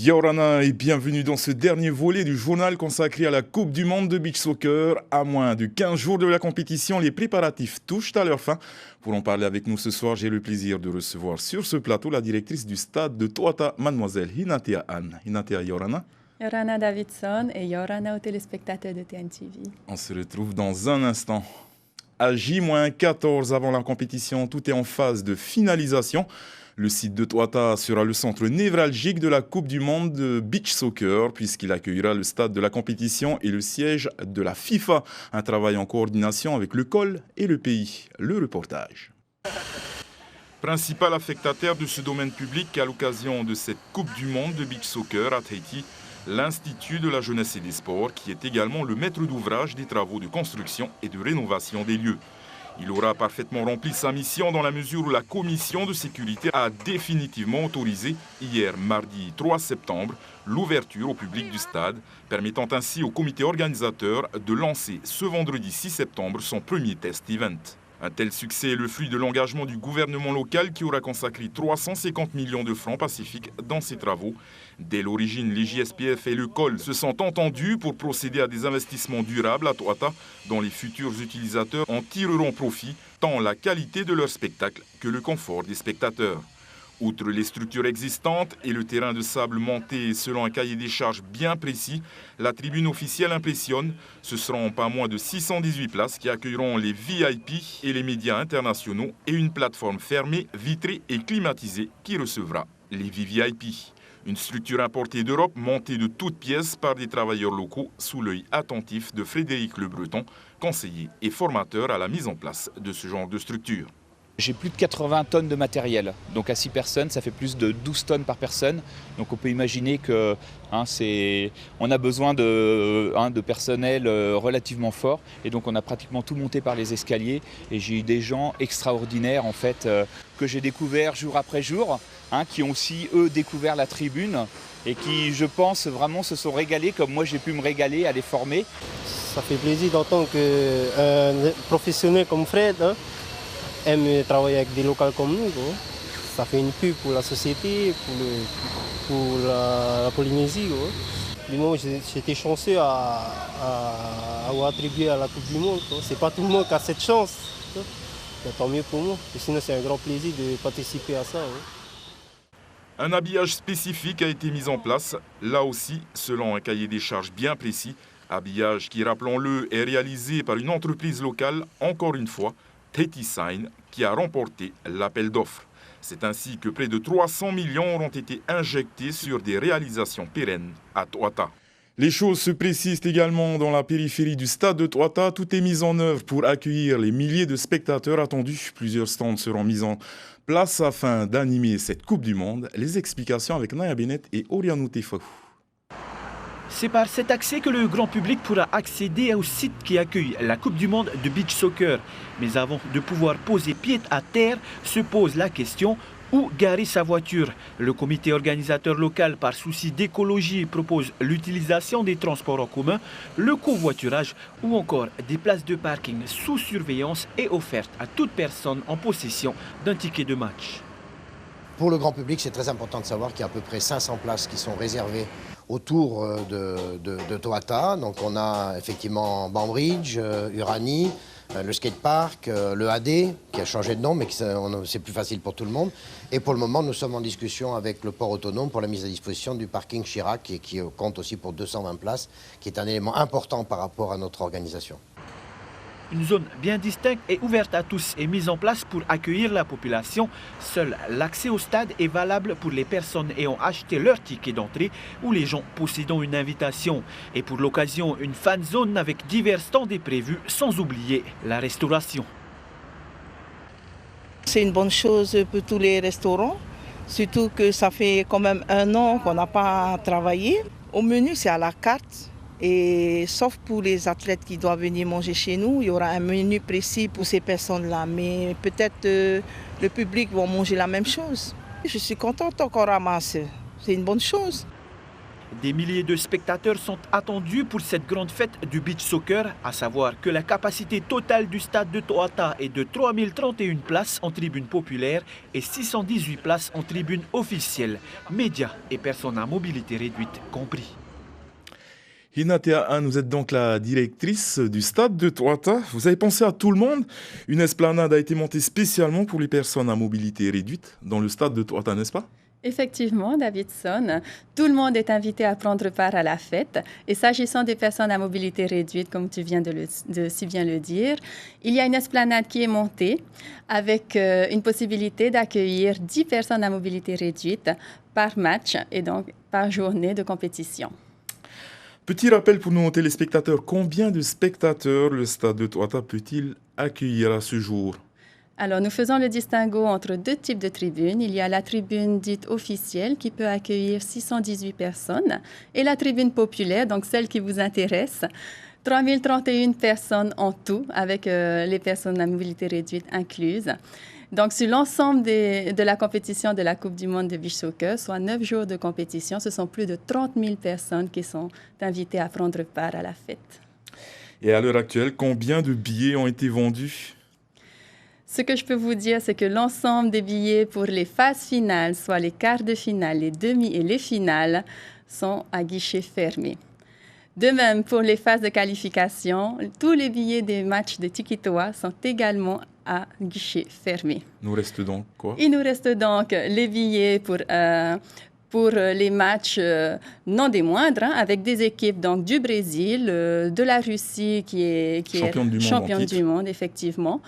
Yorana et bienvenue dans ce dernier volet du journal consacré à la Coupe du Monde de Beach Soccer. À moins de 15 jours de la compétition, les préparatifs touchent à leur fin. Pour en parler avec nous ce soir, j'ai le plaisir de recevoir sur ce plateau la directrice du stade de Toata, mademoiselle Hinatea Anne. Hinatea Yorana. Yorana Davidson et Yorana aux téléspectateurs de TNTV. On se retrouve dans un instant. À J-14 avant la compétition, tout est en phase de finalisation. Le site de Toata sera le centre névralgique de la Coupe du Monde de Beach Soccer puisqu'il accueillera le stade de la compétition et le siège de la FIFA. Un travail en coordination avec le COL et le pays. Le reportage. Principal affectataire de ce domaine public à l'occasion de cette Coupe du Monde de Beach Soccer à Tahiti, l'Institut de la jeunesse et des sports qui est également le maître d'ouvrage des travaux de construction et de rénovation des lieux. Il aura parfaitement rempli sa mission dans la mesure où la commission de sécurité a définitivement autorisé, hier mardi 3 septembre, l'ouverture au public du stade, permettant ainsi au comité organisateur de lancer ce vendredi 6 septembre son premier test event. Un tel succès est le fruit de l'engagement du gouvernement local qui aura consacré 350 millions de francs pacifiques dans ses travaux. Dès l'origine, les JSPF et le COL se sont entendus pour procéder à des investissements durables à Toata dont les futurs utilisateurs en tireront profit, tant la qualité de leur spectacle que le confort des spectateurs. Outre les structures existantes et le terrain de sable monté selon un cahier des charges bien précis, la tribune officielle impressionne. Ce seront pas moins de 618 places qui accueilleront les VIP et les médias internationaux et une plateforme fermée, vitrée et climatisée qui recevra les VVIP. Une structure importée d'Europe montée de toutes pièces par des travailleurs locaux sous l'œil attentif de Frédéric Le Breton, conseiller et formateur à la mise en place de ce genre de structure. J'ai plus de 80 tonnes de matériel, donc à 6 personnes, ça fait plus de 12 tonnes par personne. Donc on peut imaginer que on a besoin de personnel relativement fort. Et donc on a pratiquement tout monté par les escaliers. Et j'ai eu des gens extraordinaires en fait, que j'ai découvert jour après jour, qui ont aussi eux découvert la tribune et qui, je pense, vraiment se sont régalés comme moi j'ai pu me régaler à les former. Ça fait plaisir d'entendre qu'un professionnel comme Fred aime travailler avec des locaux comme nous. Quoi. Ça fait une pub pour la société, pour la Polynésie. Quoi. Du moment où j'étais chanceux à avoir attribué à la Coupe du Monde. Ce n'est pas tout le monde qui a cette chance. Mais tant mieux pour moi. Et sinon, c'est un grand plaisir de participer à ça. Un habillage spécifique a été mis en place, là aussi selon un cahier des charges bien précis. Habillage qui, rappelons-le, est réalisé par une entreprise locale, encore une fois, Tahiti Sign, qui a remporté l'appel d'offres. C'est ainsi que près de 300 millions auront été injectés sur des réalisations pérennes à Toata. Les choses se précisent également dans la périphérie du stade de Toata. Tout est mis en œuvre pour accueillir les milliers de spectateurs attendus. Plusieurs stands seront mis en place afin d'animer cette Coupe du Monde. Les explications avec Naya Bennett et Orianou Tefahou. C'est par cet accès que le grand public pourra accéder au site qui accueille la Coupe du Monde de Beach Soccer. Mais avant de pouvoir poser pied à terre, se pose la question où garer sa voiture. Le comité organisateur local, par souci d'écologie, propose l'utilisation des transports en commun, le covoiturage ou encore des places de parking sous surveillance et offertes à toute personne en possession d'un ticket de match. Pour le grand public, c'est très important de savoir qu'il y a à peu près 500 places qui sont réservées autour de Toata. Donc on a effectivement Banbridge, Urani, le skatepark, le AD qui a changé de nom mais c'est plus facile pour tout le monde. Et pour le moment, nous sommes en discussion avec le port autonome pour la mise à disposition du parking Chirac qui compte aussi pour 220 places, qui est un élément important par rapport à notre organisation. Une zone bien distincte et ouverte à tous est mise en place pour accueillir la population. Seul l'accès au stade est valable pour les personnes ayant acheté leur ticket d'entrée ou les gens possédant une invitation. Et pour l'occasion, une fan zone avec divers stands est prévue, sans oublier la restauration. C'est une bonne chose pour tous les restaurants, surtout que ça fait quand même 1 an qu'on n'a pas travaillé. Au menu, c'est à la carte. Et sauf pour les athlètes qui doivent venir manger chez nous, il y aura un menu précis pour ces personnes-là. Mais peut-être le public va manger la même chose. Je suis contente qu'on ramasse. C'est une bonne chose. Des milliers de spectateurs sont attendus pour cette grande fête du beach soccer, à savoir que la capacité totale du stade de Toata est de 3031 places en tribune populaire et 618 places en tribune officielle, médias et personnes à mobilité réduite compris. Hinatea Anne, vous êtes donc la directrice du stade de Toata. Vous avez pensé à tout le monde. Une esplanade a été montée spécialement pour les personnes à mobilité réduite dans le stade de Toata, n'est-ce pas? Effectivement, Davidson, tout le monde est invité à prendre part à la fête. Et s'agissant des personnes à mobilité réduite, comme tu viens de si bien le dire, il y a une esplanade qui est montée avec une possibilité d'accueillir 10 personnes à mobilité réduite par match et donc par journée de compétition. Petit rappel pour nos téléspectateurs, combien de spectateurs le stade de Toata peut-il accueillir à ce jour? Alors, nous faisons le distinguo entre deux types de tribunes. Il y a la tribune dite officielle qui peut accueillir 618 personnes et la tribune populaire, donc celle qui vous intéresse, 3031 personnes en tout, avec les personnes à mobilité réduite incluses. Donc, sur l'ensemble de la compétition de la Coupe du monde de beach soccer, soit 9 jours de compétition, ce sont plus de 30 000 personnes qui sont invitées à prendre part à la fête. Et à l'heure actuelle, combien de billets ont été vendus? Ce que je peux vous dire, c'est que l'ensemble des billets pour les phases finales, soit les quarts de finale, les demi et les finales, sont à guichet fermé. De même, pour les phases de qualification, tous les billets des matchs de Tikitoa sont également à guichet fermé. Nous reste donc quoi? Il nous reste donc les billets pour les matchs non des moindres, hein, avec des équipes donc, du Brésil, de la Russie qui est championne du monde, effectivement.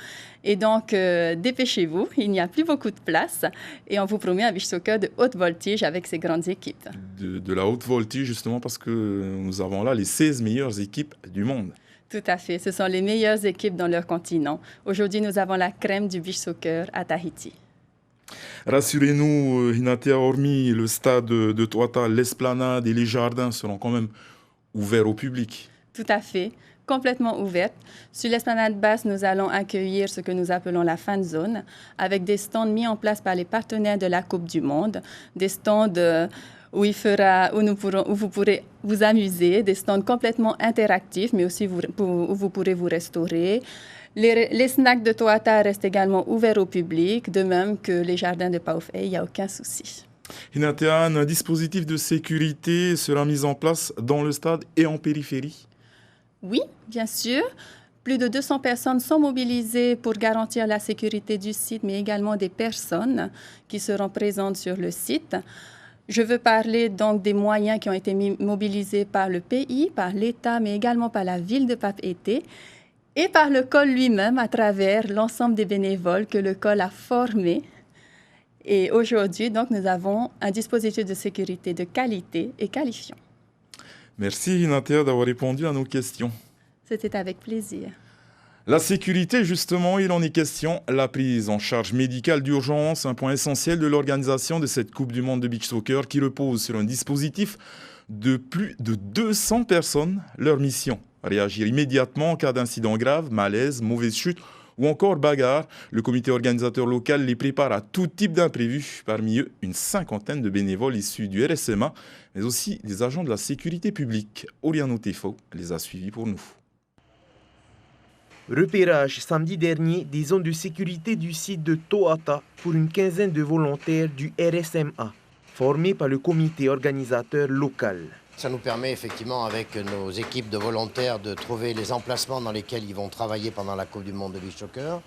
Et donc, dépêchez-vous, il n'y a plus beaucoup de place et on vous promet un beach soccer de haute voltige avec ces grandes équipes. De la haute voltige, justement, parce que nous avons là les 16 meilleures équipes du monde. Tout à fait, ce sont les meilleures équipes dans leur continent. Aujourd'hui, nous avons la crème du beach soccer à Tahiti. Rassurez-nous, Hinatea, hormis le stade de Toata, l'esplanade et les jardins seront quand même ouverts au public. Tout à fait, complètement ouverts. Sur l'esplanade basse, nous allons accueillir ce que nous appelons la fan zone, avec des stands mis en place par les partenaires de la Coupe du monde, des stands où vous pourrez vous amuser, des stands complètement interactifs, mais aussi où vous pourrez vous restaurer. Les snacks de Toata restent également ouverts au public, de même que les jardins de Paufei, il n'y a aucun souci. Hinatea, un dispositif de sécurité sera mis en place dans le stade et en périphérie? Oui, bien sûr. Plus de 200 personnes sont mobilisées pour garantir la sécurité du site, mais également des personnes qui seront présentes sur le site. Je veux parler donc des moyens qui ont été mobilisés par le pays, par l'État, mais également par la ville de Papeete et par le COL lui-même à travers l'ensemble des bénévoles que le COL a formés. Et aujourd'hui, donc, nous avons un dispositif de sécurité de qualité et qualifiant. Merci Hinatea d'avoir répondu à nos questions. C'était avec plaisir. La sécurité, justement, il en est question. La prise en charge médicale d'urgence, un point essentiel de l'organisation de cette Coupe du monde de beach soccer qui repose sur un dispositif de plus de 200 personnes. Leur mission, réagir immédiatement en cas d'incident grave, malaise, mauvaise chute ou encore bagarre. Le comité organisateur local les prépare à tout type d'imprévus. Parmi eux, une cinquantaine de bénévoles issus du RSMA, mais aussi des agents de la sécurité publique. Oriano Tefo les a suivis pour nous. Repérage samedi dernier des zones de sécurité du site de Toata pour une quinzaine de volontaires du RSMA, formés par le comité organisateur local. Ça nous permet effectivement avec nos équipes de volontaires de trouver les emplacements dans lesquels ils vont travailler pendant la Coupe du monde de beach soccer.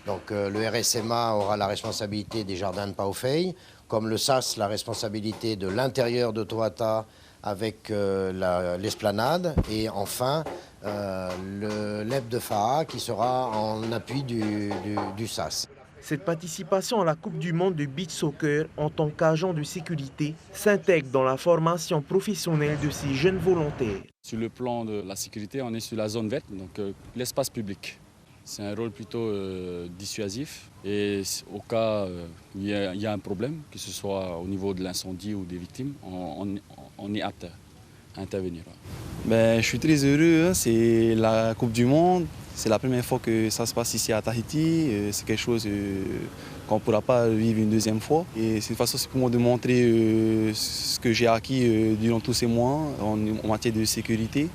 Donc le RSMA aura la responsabilité des jardins de Paufei, comme le SAS la responsabilité de l'intérieur de Toata avec l'esplanade et enfin le LEP de Faha qui sera en appui du SAS. Cette participation à la Coupe du monde de beach soccer en tant qu'agent de sécurité s'intègre dans la formation professionnelle de ces jeunes volontaires. Sur le plan de la sécurité, on est sur la zone verte, donc l'espace public. C'est un rôle plutôt dissuasif et au cas où il y a un problème, que ce soit au niveau de l'incendie ou des victimes, on est à terre. intervenir. Ben, je suis très heureux, hein. C'est la Coupe du Monde, c'est la première fois que ça se passe ici à Tahiti, c'est quelque chose qu'on ne pourra pas vivre une deuxième fois. Et c'est une façon pour moi de montrer ce que j'ai acquis durant tous ces mois en matière de sécurité.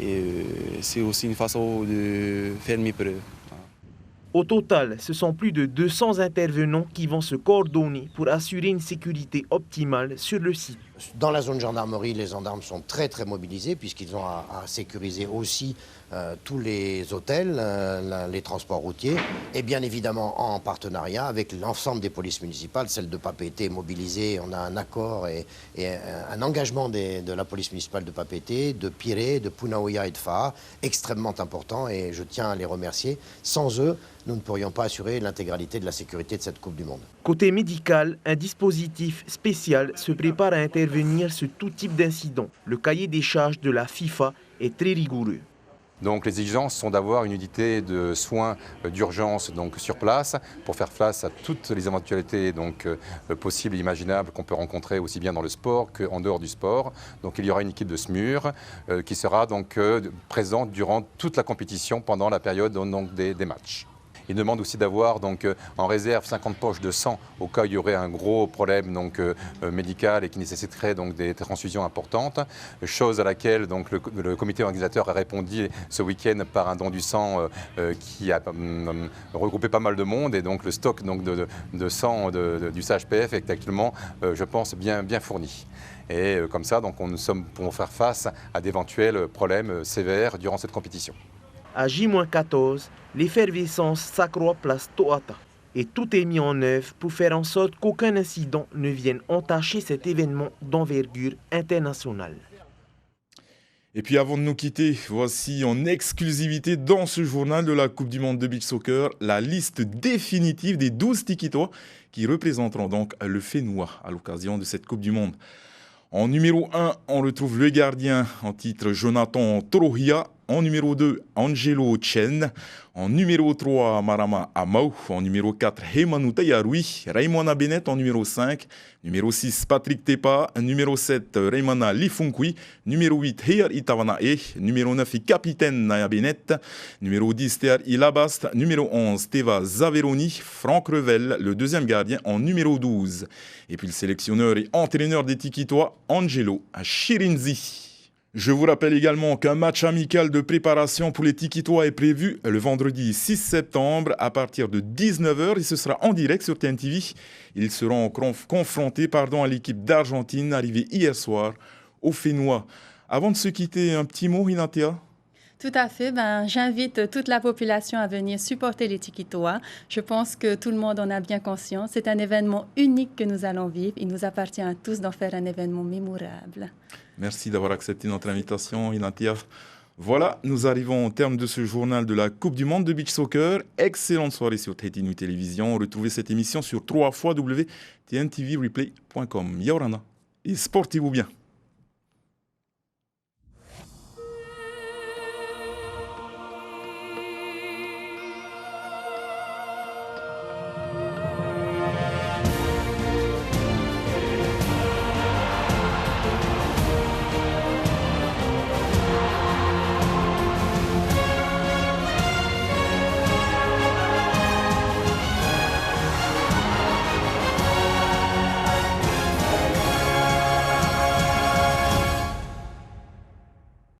Et c'est aussi une façon de faire mes preuves. Au total, ce sont plus de 200 intervenants qui vont se coordonner pour assurer une sécurité optimale sur le site. Dans la zone gendarmerie, les gendarmes sont très mobilisés puisqu'ils ont à sécuriser aussi tous les hôtels, les transports routiers et bien évidemment en partenariat avec l'ensemble des polices municipales, celle de Papeete mobilisée. On a un accord et un engagement de la police municipale de Papeete, de Pirée, de Punauia et de Faa, extrêmement important et je tiens à les remercier. Sans eux, nous ne pourrions pas assurer l'intégralité de la sécurité de cette Coupe du Monde. Côté médical, un dispositif spécial se prépare à intervenir sur tout type d'incident. Le cahier des charges de la FIFA est très rigoureux. Donc les exigences sont d'avoir une unité de soins d'urgence sur place pour faire face à toutes les éventualités possibles et imaginables qu'on peut rencontrer aussi bien dans le sport qu'en dehors du sport. Donc il y aura une équipe de SMUR qui sera présente durant toute la compétition pendant la période des matchs. Il demande aussi d'avoir en réserve 50 poches de sang au cas où il y aurait un gros problème médical et qui nécessiterait des transfusions importantes, chose à laquelle le comité organisateur a répondu ce week-end par un don du sang qui a regroupé pas mal de monde et donc le stock de sang du SAHPF est actuellement, je pense, bien fourni. Et comme ça, nous sommes pour faire face à d'éventuels problèmes sévères durant cette compétition. À J-14, l'effervescence s'accroît place Toata et tout est mis en œuvre pour faire en sorte qu'aucun incident ne vienne entacher cet événement d'envergure internationale. Et puis avant de nous quitter, voici en exclusivité dans ce journal de la Coupe du Monde de Beach Soccer la liste définitive des 12 Tikitois qui représenteront donc le Fénois à l'occasion de cette Coupe du Monde. En numéro 1, on retrouve le gardien en titre Jonathan Torohia. En numéro 2, Angelo Chen. En numéro 3, Marama Amau. En numéro 4, Hemanu Tayarui. Raimana Bennett en numéro 5. Numéro 6, Patrick Tepa. Numéro 7, Raimana Lifunkui. Numéro 8, Hear Itavanae. Numéro 9, Capitaine Naya Bennett. Numéro 10, Théar Ilabast. Numéro 11, Teva Zaveroni. Franck Revel, le deuxième gardien, en numéro 12. Et puis le sélectionneur et entraîneur des Tikitois, Angelo Chirinzi. Je vous rappelle également qu'un match amical de préparation pour les Tikitois est prévu le vendredi 6 septembre à partir de 19h et ce sera en direct sur TNTV. Ils seront confrontés à l'équipe d'Argentine arrivée hier soir au Fénois. Avant de se quitter, un petit mot, Inatea? Tout à fait. J'invite toute la population à venir supporter les Tikitois. Je pense que tout le monde en a bien conscience. C'est un événement unique que nous allons vivre. Il nous appartient à tous d'en faire un événement mémorable. Merci d'avoir accepté notre invitation, Inatea. Voilà, nous arrivons au terme de ce journal de la Coupe du Monde de Beach Soccer. Excellente soirée sur Tahiti Nui Télévision. Retrouvez cette émission sur www.tntvreplay.com. Yaorana et sportez-vous bien.